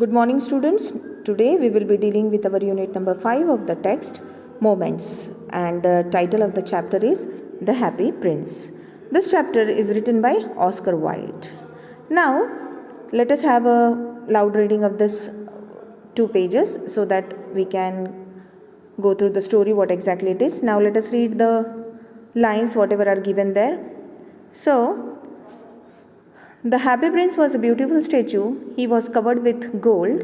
Good morning, students. Today we will be dealing with our unit number 5 of the text Moments, and the title of the chapter is The Happy Prince. This chapter is written by Oscar Wilde. Now let us have a loud reading of this 2 pages so that we can go through the story what exactly it is. Now let us read the lines whatever are given there. So the Happy Prince was a beautiful statue. He was covered with gold.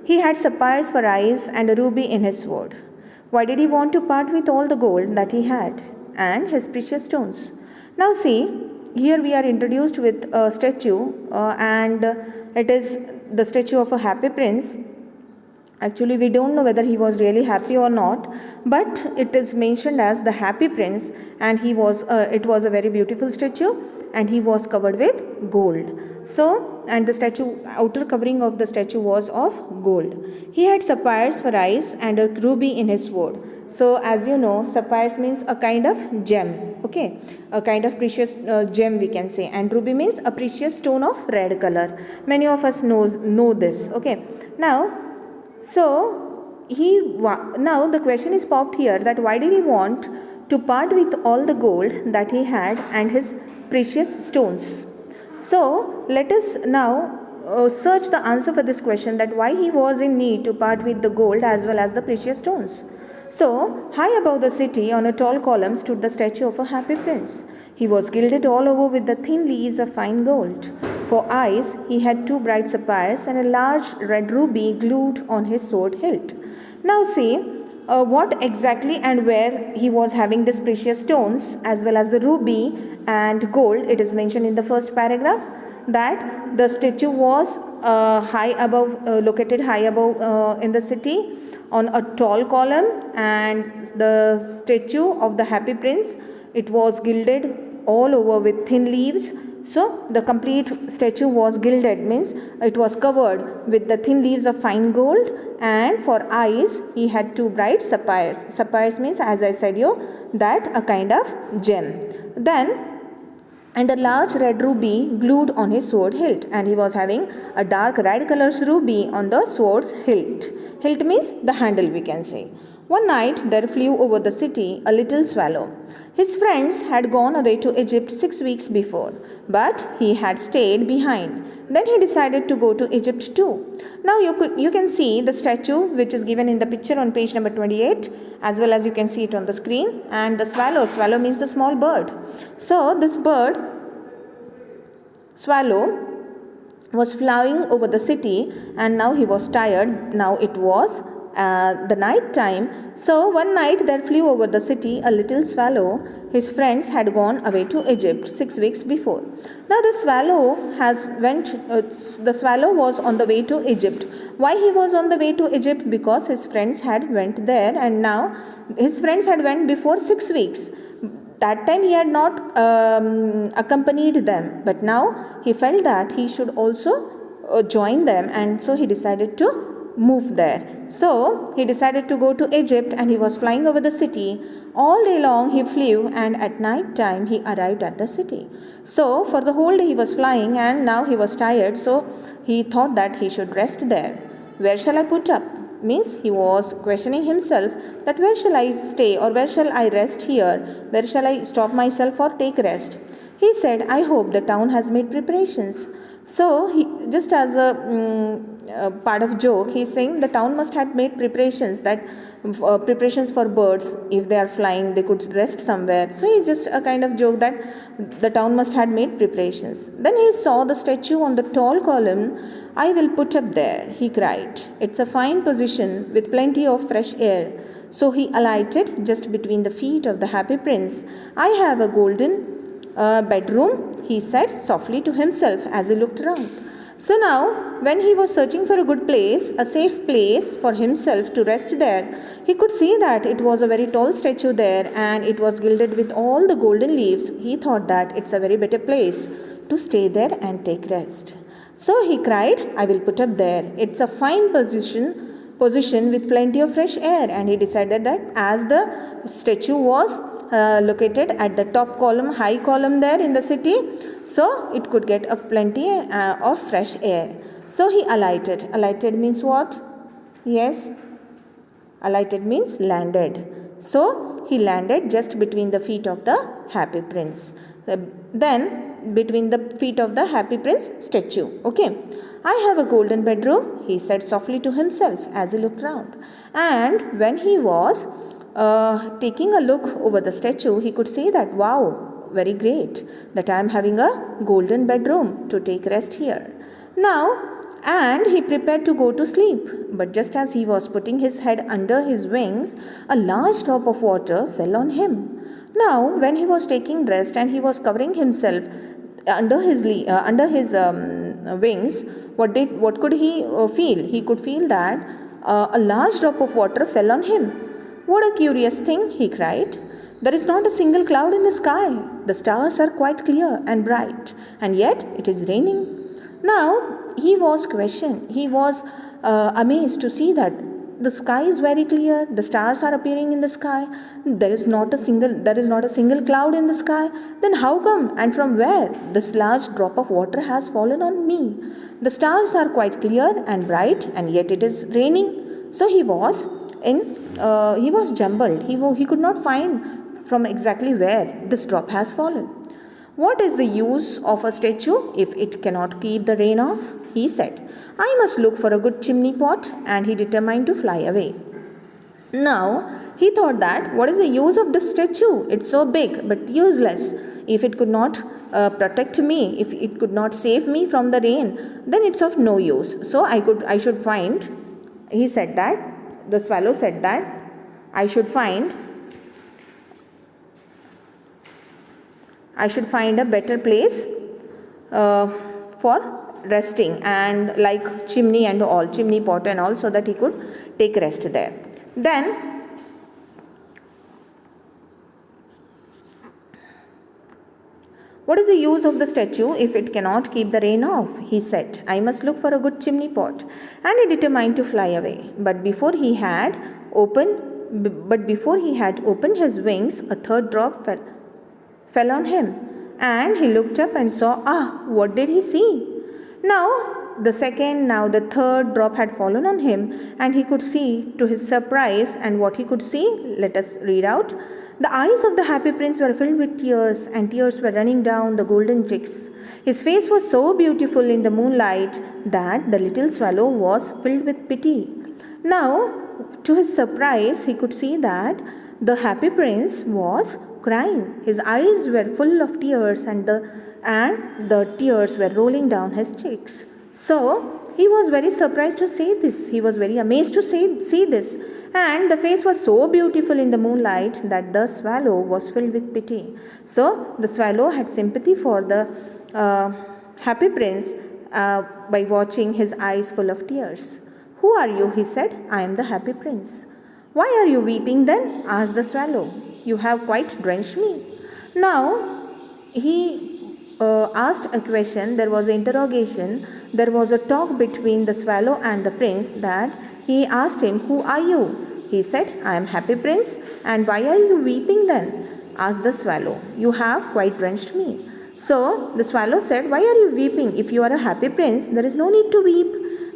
He had sapphires for eyes and a ruby in his sword. Why did he want to part with all the gold that he had and his precious stones? Now see, here we are introduced with a statue and it is the statue of a happy prince. Actually, we don't know whether he was really happy or not, but it is mentioned as the happy prince, and it was a very beautiful statue, and he was covered with gold. So, and the statue, outer covering of the statue was of gold. He had sapphires for eyes and a ruby in his sword. So, as you know, sapphires means a kind of gem, okay, a kind of precious gem we can say, and ruby means a precious stone of red color. Many of us know this, okay. Now the question is popped here that why did he want to part with all the gold that he had and his precious stones? So let us now search the answer for this question, that why he was in need to part with the gold as well as the precious stones. So high above the city on a tall column stood the statue of a happy prince. He was gilded all over with the thin leaves of fine gold. For eyes, he had 2 bright sapphires and a large red ruby glued on his sword hilt. Now see what exactly and where he was having these precious stones as well as the ruby and gold. It is mentioned in the first paragraph that the statue was located high above in the city on a tall column, and the statue of the happy prince, it was gilded all over with thin leaves. So the complete statue was gilded, means it was covered with the thin leaves of fine gold, and for eyes he had 2 bright sapphires. Sapphires means, as I said you, that a kind of gem. And a large red ruby glued on his sword hilt, and he was having a dark red color's ruby on the sword's hilt. Hilt means the handle we can say. One night there flew over the city a little swallow. His friends had gone away to Egypt 6 weeks before, but he had stayed behind. Then he decided to go to Egypt too. Now you can see the statue which is given in the picture on page number 28, as well as you can see it on the screen, and the swallow means the small bird. So this bird, swallow, was flying over the city, and now he was tired. Now it was the night time. So one night there flew over the city a little swallow. His friends had gone away to Egypt 6 weeks before. Now the swallow was on the way to Egypt. Why he was on the way to Egypt? Because his friends had went there, and now his friends had went before 6 weeks. That time he had not accompanied them, but now he felt that he should also join them, and so he decided to move there. So he decided to go to Egypt, and he was flying over the city. All day long he flew, and at night time he arrived at the city. So for the whole day he was flying, and now he was tired, so he thought that he should rest there. Where shall I put up? Means he was questioning himself that where shall I stay, or where shall I rest here? Where shall I stop myself or take rest? He said, I hope the town has made preparations. So he, just as a part of joke, he is saying the town must have made preparations, that preparations for birds, if they are flying they could rest somewhere. So it's just a kind of joke that the town must have made preparations. Then he saw the statue on the tall column. I will put up there, he cried. It's a fine position with plenty of fresh air. So he alighted just between the feet of the happy prince. I have a golden bedroom, he said softly to himself as he looked around. So now, when he was searching for a good place, a safe place for himself to rest there, he could see that it was a very tall statue there, and it was gilded with all the golden leaves. He thought that it's a very better place to stay there and take rest. So he cried, I will put up there. It's a fine position with plenty of fresh air. And he decided that as the statue was located at the top column, high column there in the city, so it could get plenty of fresh air. So he alighted. Alighted means what? Yes, alighted means landed. So he landed just between the feet of the happy prince. Then between the feet of the happy prince statue. Okay. I have a golden bedroom, he said softly to himself as he looked round. And when he was taking a look over the statue, he could see that, wow, very great, that I am having a golden bedroom to take rest here. Now, and he prepared to go to sleep. But just as he was putting his head under his wings, a large drop of water fell on him. Now, when he was taking rest and he was covering himself under his wings, what could he feel? He could feel that a large drop of water fell on him. What a curious thing, he cried. There is not a single cloud in the sky. The stars are quite clear and bright, and yet it is raining. Now he was amazed to see that the sky is very clear, the stars are appearing in the sky, there is not a single cloud in the sky. Then how come and from where this large drop of water has fallen on me? The stars are quite clear and bright, and yet it is raining. So he was jumbled. He could not find from exactly where this drop has fallen. What is the use of a statue if it cannot keep the rain off? He said. I must look for a good chimney pot, and he determined to fly away. Now, he thought that, what is the use of this statue? It's so big but useless. If it could not protect me, if it could not save me from the rain, then it's of no use. So I should find, he said that, the swallow said that, I should find a better place for resting, and like chimney pot and all, so that he could take rest there. Then what is the use of the statue if it cannot keep the rain off? He said. I must look for a good chimney pot. And he determined to fly away. But before he had opened his wings, a third drop fell on him. And he looked up and saw, what did he see? Now the third drop had fallen on him, and he could see to his surprise. And what he could see, let us read out. The eyes of the happy prince were filled with tears, and tears were running down the golden cheeks. His face was so beautiful in the moonlight that the little swallow was filled with pity. Now, to his surprise, he could see that the happy prince was crying. His eyes were full of tears, and the tears were rolling down his cheeks. So he was very surprised to see this. He was very amazed to see this. And the face was so beautiful in the moonlight that the swallow was filled with pity. So the swallow had sympathy for the happy prince by watching his eyes full of tears. Who are you? He said. I am the happy prince. Why are you weeping then? Asked the swallow. You have quite drenched me. Now he asked a question. There was an interrogation. There was a talk between the swallow and the prince, that he asked him, who are you? He said, I am happy prince. And why are you weeping then? Asked the swallow. You have quite drenched me. So the swallow said, why are you weeping? If you are a happy prince, there is no need to weep.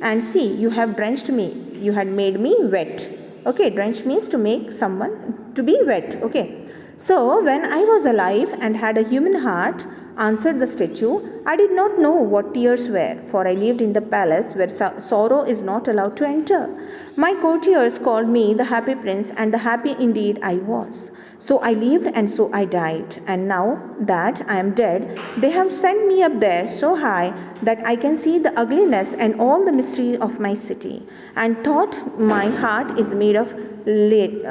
And see, you have drenched me. You had made me wet. Okay, drenched means to make someone to be wet. Okay. So when I was alive and had a human heart, answered the statue, I did not know what tears were, for I lived in the palace where sorrow is not allowed to enter. My courtiers called me the happy prince, and the happy indeed I was. So I lived and so I died. And now that I am dead, they have sent me up there so high that I can see the ugliness and all the mystery of my city, and thought my heart is made of lead,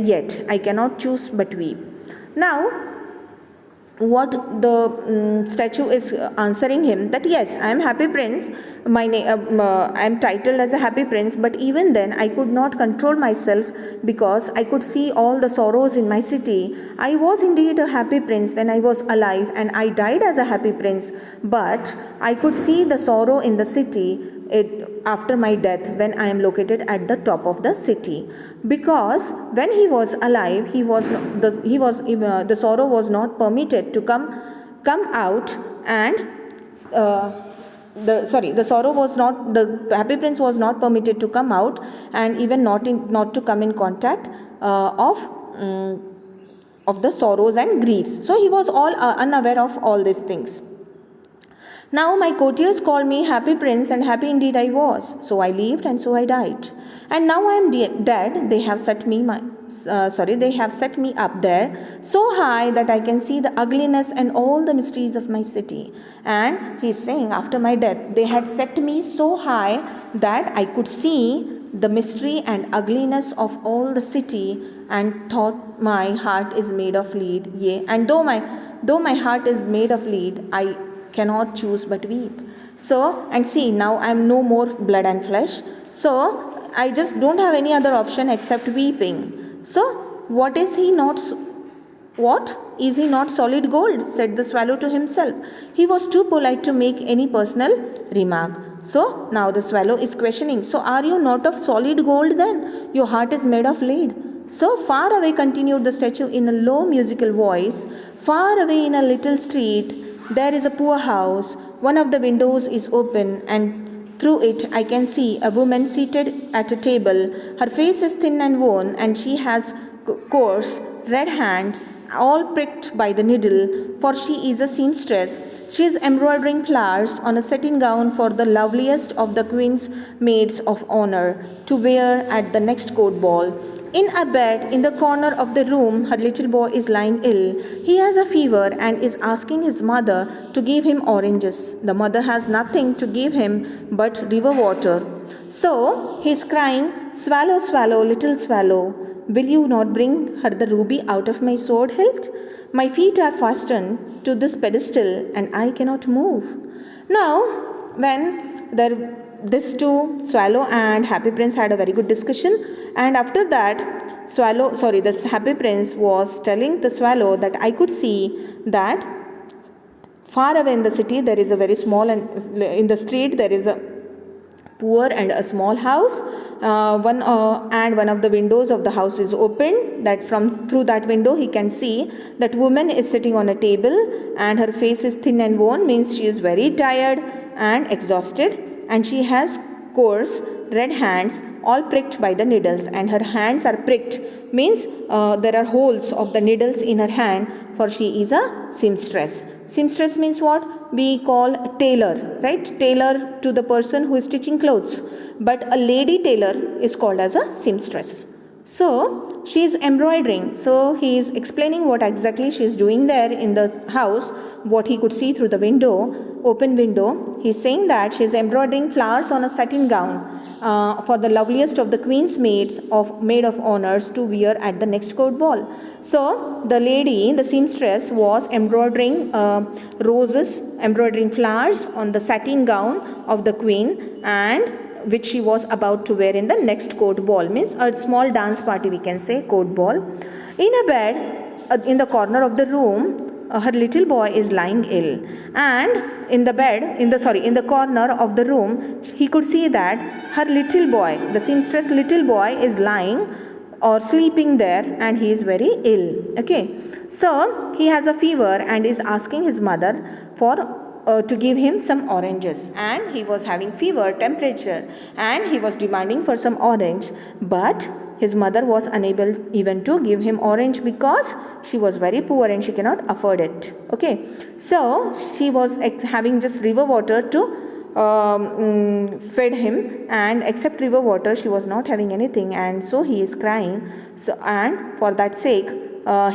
yet I cannot choose but weep. Now, what the statue is answering him, that yes, I am happy prince, I am titled as a happy prince, but even then I could not control myself, because I could see all the sorrows in my city. I was indeed a happy prince when I was alive, and I died as a happy prince, but I could see the sorrow in the city after my death, when I am located at the top of the city. Because when he was alive, the sorrow was not permitted to come out, and the sorrow was not, the happy prince was not permitted to come out, and even not to come in contact of the sorrows and griefs. So he was all unaware of all these things. Now my courtiers called me happy prince, and happy indeed I was. So I lived, and so I died. And now I am dead. They have set me up there so high that I can see the ugliness and all the mysteries of my city. And he is saying, after my death, they had set me so high that I could see the mystery and ugliness of all the city, and thought my heart is made of lead. Yea, and though my heart is made of lead, I cannot choose but weep. So, and see, now I am no more blood and flesh. So, I just don't have any other option except weeping. So, what is he not solid gold? Said the swallow to himself. He was too polite to make any personal remark. So, now the swallow is questioning. So, are you not of solid gold then? Your heart is made of lead. So far away, continued the statue in a low musical voice, far away in a little street, there is a poor house. One of the windows is open, and through it I can see a woman seated at a table. Her face is thin and worn, and she has coarse red hands, all pricked by the needle, for she is a seamstress. She is embroidering flowers on a satin gown for the loveliest of the queen's maids of honor to wear at the next court ball. In a bed in the corner of the room, her little boy is lying ill. He has a fever and is asking his mother to give him oranges. The mother has nothing to give him but river water. So he is crying, "Swallow, swallow, little swallow, will you not bring her the ruby out of my sword hilt? My feet are fastened to this pedestal and I cannot move." Now, when this two, Swallow and Happy Prince, had a very good discussion, and after that this Happy Prince was telling the Swallow that I could see that far away in the city there is a very small, and in the street there is a poor and a small house. One of the windows of the house is open, that through that window he can see that woman is sitting on a table, and her face is thin and worn, means she is very tired and exhausted, and she has coarse red hands, all pricked by the needles, and her hands are pricked, means there are holes of the needles in her hand, for she is a seamstress. Seamstress means what? We call tailor, right? Tailor to the person who is stitching clothes, but a lady tailor is called as a seamstress. So she is embroidering. So he is explaining what exactly she is doing there in the house, what he could see through the window, open window. He is saying that she is embroidering flowers on a satin gown for the loveliest of the queen's maid of honors to wear at the next court ball. So the lady, the seamstress, was embroidering embroidering flowers on the satin gown of the queen, and which she was about to wear in the next court ball, means a small dance party, we can say, court ball. In a bed in the corner of the room, her little boy is lying ill, and in the corner of the room he could see that her little boy, the seamstress little boy, is lying or sleeping there, and he is very ill. Okay, so he has a fever and is asking his mother to give him some oranges, and he was having fever, temperature, and he was demanding for some orange, but his mother was unable even to give him orange because she was very poor and she cannot afford it. Okay, so she was having just river water to fed him, and except river water she was not having anything, and so he is crying. So, and for that sake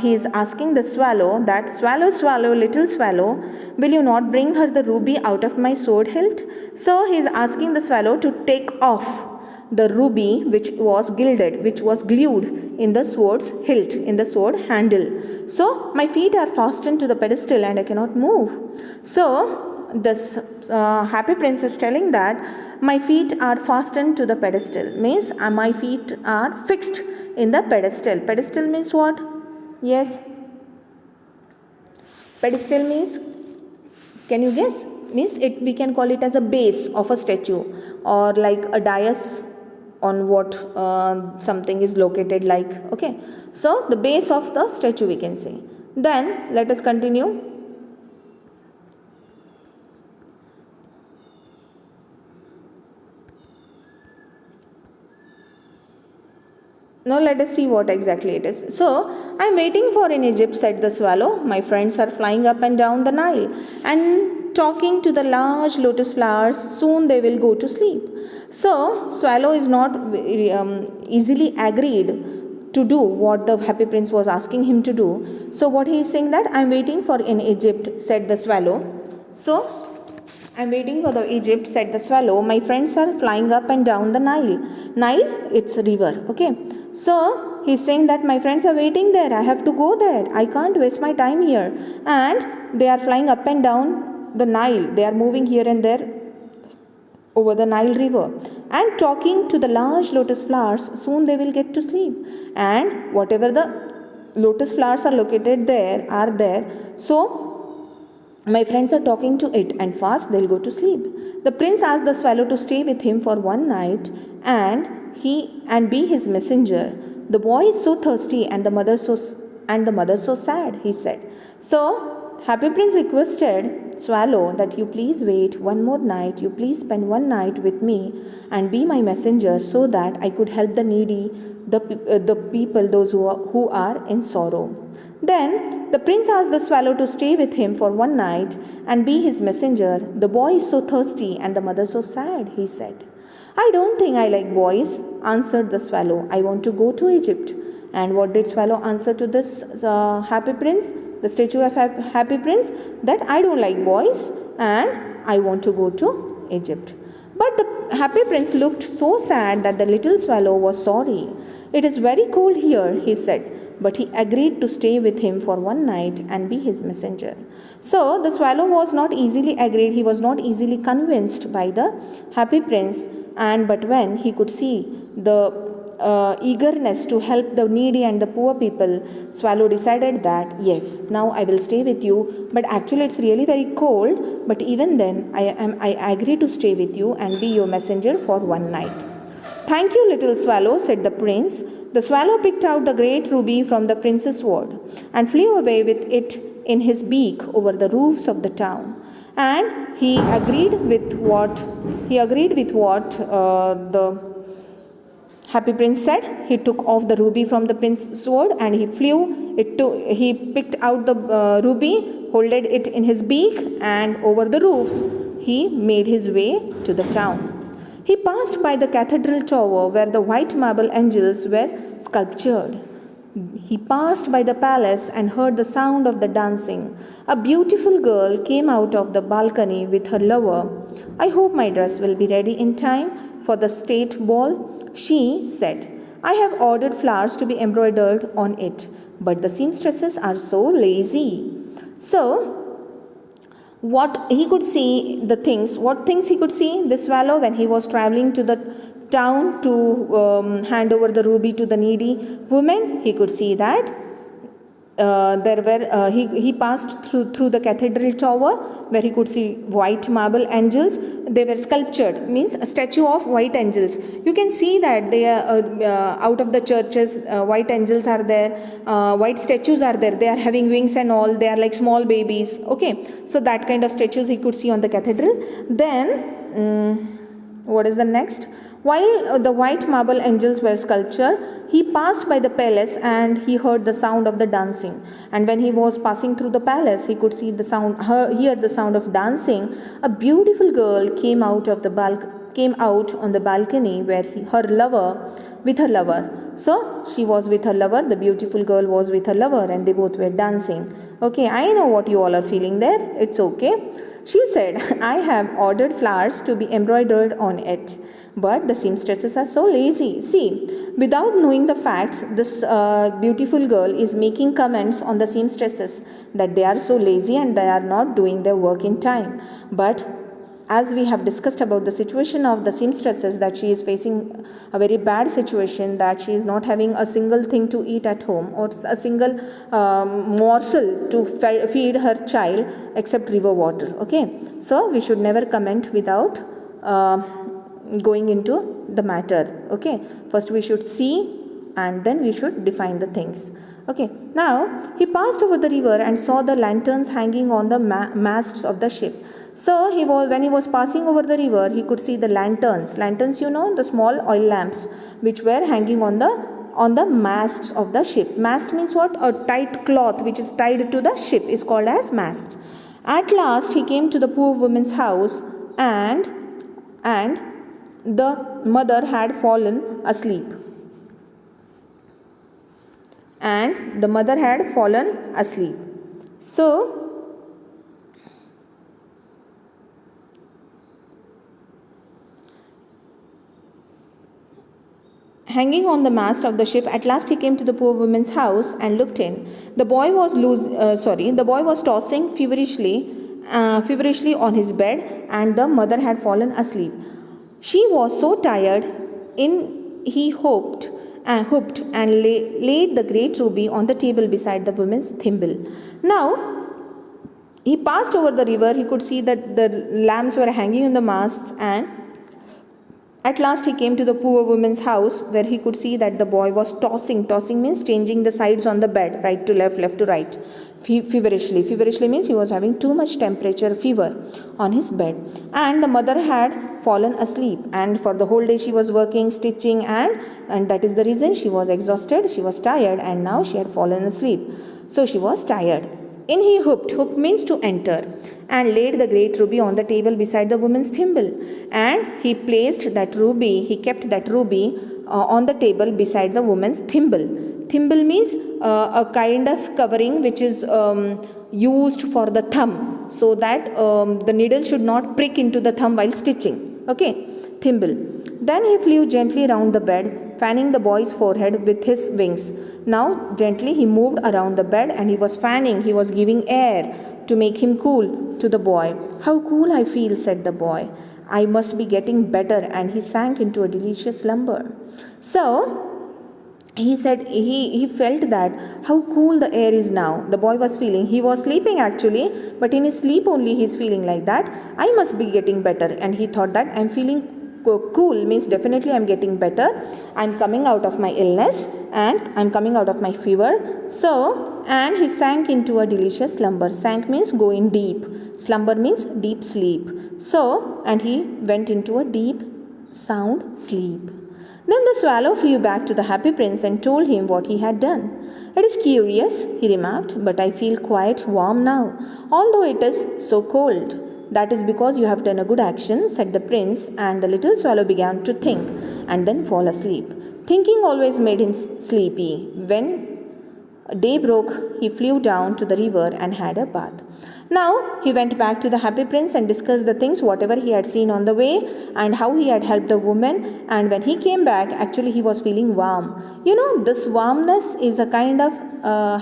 he is asking the swallow that, "Swallow, swallow, little swallow, will you not bring her the ruby out of my sword hilt?" So he is asking the swallow to take off the ruby which was gilded, which was glued in the sword's hilt, in the sword handle. So my feet are fastened to the pedestal and I cannot move. So this Happy Prince is telling that my feet are fastened to the pedestal, means my feet are fixed in the pedestal. Pedestal means what? Yes, pedestal means, can you guess? Means we can call it as a base of a statue, or like a dais on what something is located like. Okay, so the base of the statue, we can say. Then let us continue. Now let us see what exactly it is. So, I am waiting for in Egypt, said the swallow. My friends are flying up and down the Nile and talking to the large lotus flowers. Soon they will go to sleep. So, swallow is not easily agreed to do what the happy prince was asking him to do. So, what he is saying that I am waiting for in Egypt, said the swallow. So, I am waiting for the Egypt, said the swallow. My friends are flying up and down the Nile. Nile, it's a river. Okay. So he's saying that my friends are waiting there. I have to go there. I can't waste my time here. And they are flying up and down the Nile. They are moving here and there over the Nile river and talking to the large lotus flowers. Soon they will get to sleep. And whatever the lotus flowers are located there are there. So my friends are talking to it and fast they'll go to sleep. The prince asked the swallow to stay with him for one night and be his messenger. The boy is so thirsty and the mother so sad, he said. So Happy Prince requested Swallow that you please wait one more night, you please spend one night with me and be my messenger so that I could help the needy, the people, those who are in sorrow. Then the prince asked the swallow to stay with him for one night and be his messenger. The boy is so thirsty and the mother so sad, he said. I don't think I like boys, answered the swallow. I want to go to Egypt. And what did swallow answer to this happy prince? The statue of happy prince? That I don't like boys and I want to go to Egypt. But the happy prince looked so sad that the little swallow was sorry. It is very cold here, he said. But he agreed to stay with him for one night and be his messenger. So the swallow was not easily agreed, he was not easily convinced by the happy prince. But when he could see the eagerness to help the needy and the poor people, swallow decided that yes, now I will stay with you. But actually it's really very cold. But even then I agree to stay with you and be your messenger for one night. Thank you, little swallow, said the prince. The swallow picked out the great ruby from the prince's sword and flew away with it in his beak over the roofs of the town. And he agreed with what the happy prince said. He took off the ruby from the prince's sword and he picked out the ruby, holded it in his beak, and over the roofs he made his way to the town. He passed by the cathedral tower where the white marble angels were sculptured. He passed by the palace and heard the sound of the dancing. A beautiful girl came out of the balcony with her lover. I hope my dress will be ready in time for the state ball, she said. I have ordered flowers to be embroidered on it, but the seamstresses are so lazy. So, what things he could see, the swallow, when he was traveling to the town to hand over the ruby to the needy woman, he could see that he passed through the cathedral tower where he could see white marble angels. They were sculptured, means a statue of white angels. You can see that they are out of the churches, white angels are there, white statues are there. They are having wings and all. They are like small babies. Okay, so that kind of statues he could see on the cathedral. Then what is the next? While the white marble angels were sculptured, he passed by the palace and he heard the sound of the dancing. And when he was passing through the palace, he could hear the sound of dancing. A beautiful girl came out on the balcony where with her lover. So she was with her lover. The beautiful girl was with her lover, and they both were dancing. Okay, I know what you all are feeling there. It's okay. She said, I have ordered flowers to be embroidered on it. But the seamstresses are so lazy. See, without knowing the facts, this beautiful girl is making comments on the seamstresses that they are so lazy and they are not doing their work in time. But as we have discussed about the situation of the seamstresses, that she is facing a very bad situation, that she is not having a single thing to eat at home or a single morsel to feed her child except river water. Okay, so we should never comment without going into the matter. Okay, first we should see and then we should define the things. Okay, now he passed over the river and saw the lanterns hanging on the masts of the ship. So when he was passing over the river, he could see the lanterns, the small oil lamps which were hanging on the on the masts of the ship. Mast means what? A tight cloth which is tied to the ship is called as mast. At last he came to the poor woman's house, and the mother had fallen asleep. And the mother had fallen asleep. So hanging on the mast of the ship, at last he came to the poor woman's house and looked in. The boy was tossing feverishly on his bed, and the mother had fallen asleep. She was so tired, he hooped and laid the great ruby on the table beside the woman's thimble. Now he passed over the river. He could see that the lamps were hanging on the masts, and at last he came to the poor woman's house, where he could see that the boy was tossing. Tossing means changing the sides on the bed, right to left, left to right, feverishly. Feverishly means he was having too much temperature, fever on his bed. And the mother had fallen asleep, and for the whole day she was working, stitching, and that is the reason she was exhausted, she was tired, and now she had fallen asleep. So she was tired. In he hooped. Hoop means to enter, and laid the great ruby on the table beside the woman's thimble. And he kept that ruby on the table beside the woman's thimble. Thimble means a kind of covering which is used for the thumb, so that the needle should not prick into the thumb while stitching. Okay, thimble. Then he flew gently round the bed, fanning the boy's forehead with his wings. Now gently he moved around the bed, and he was giving air to make him cool to the boy. "How cool I feel," said the boy. "I must be getting better," and he sank into a delicious slumber. So he said he felt that how cool the air is now. The boy was feeling, he was sleeping actually, but in his sleep only he is feeling like that. I must be getting better, and he thought that I'm feeling cool means definitely I'm getting better. I'm coming out of my illness, and I'm coming out of my fever. So, and he sank into a delicious slumber. Sank means go in deep. Slumber means deep sleep. So, and he went into a deep, sound sleep. Then the swallow flew back to the happy prince and told him what he had done. "It is curious," he remarked, "but I feel quite warm now, although it is so cold." "That is because you have done a good action," said the prince, and the little swallow began to think and then fall asleep. Thinking always made him sleepy. When day broke, he flew down to the river and had a bath. Now he went back to the happy prince and discussed the things, whatever he had seen on the way, and how he had helped the woman. And when he came back, actually he was feeling warm. This warmness is a kind of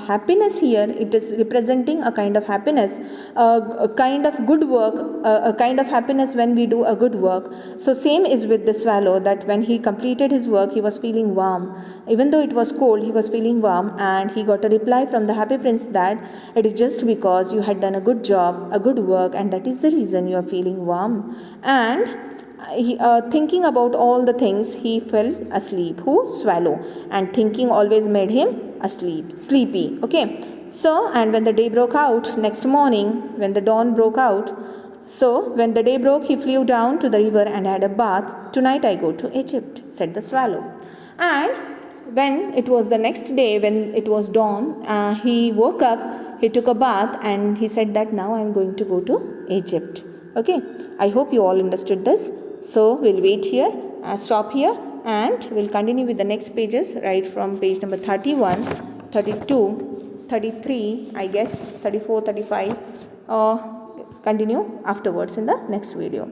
happiness here. It is representing a kind of happiness, a kind of good work, a kind of happiness when we do a good work. So same is with the swallow, that when he completed his work, he was feeling warm. Even though it was cold, he was feeling warm, and he got a reply from the happy prince that it is just because you had done a good job, a good work, and that is the reason you are feeling warm. And thinking about all the things, he fell asleep. Who? Swallow. And thinking always made him sleepy. Okay. So, and when the day broke out, next morning, when the dawn broke out, so when the day broke, he flew down to the river and had a bath. "Tonight I go to Egypt," said the swallow. And when it was the next day, when it was dawn, he woke up, he took a bath, and he said that now I am going to go to Egypt. Okay. I hope you all understood this. So we'll wait here, stop here, and we'll continue with the next pages, right from page number 31, 32, 33, I guess 34, 35. Continue afterwards in the next video.